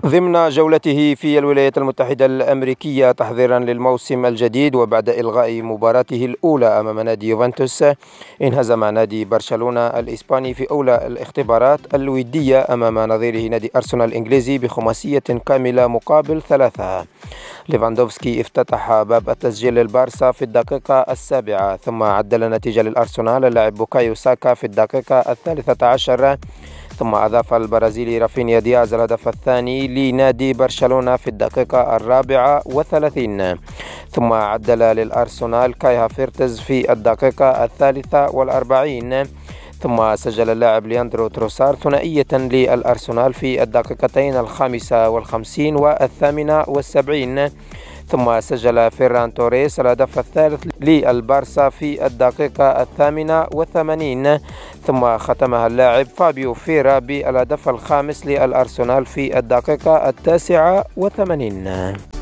ضمن جولته في الولايات المتحدة الأمريكية تحضيرا للموسم الجديد، وبعد إلغاء مباراته الأولى أمام نادي يوفنتوس، انهزم نادي برشلونة الإسباني في أولى الاختبارات الودية أمام نظيره نادي أرسنال الإنجليزي بخماسية كاملة مقابل 3. ليفاندوفسكي افتتح باب التسجيل للبارسا في الدقيقة 7، ثم عدل النتيجة للأرسنال اللاعب بوكايو ساكا في الدقيقة 13، ثم أضاف البرازيلي رافينيا دياز الهدف الثاني لنادي برشلونة في الدقيقة 34، ثم عدل للأرسنال كاي هافيرتز في الدقيقة 43، ثم سجل اللاعب لياندرو تروسار ثنائية للأرسنال في الدقيقتين 55 و78، ثم سجل فيران توريس الهدف الثالث للبارسا في الدقيقة 88، ثم ختمها اللاعب فابيو فيرا بالهدف الخامس للأرسنال في الدقيقة 89.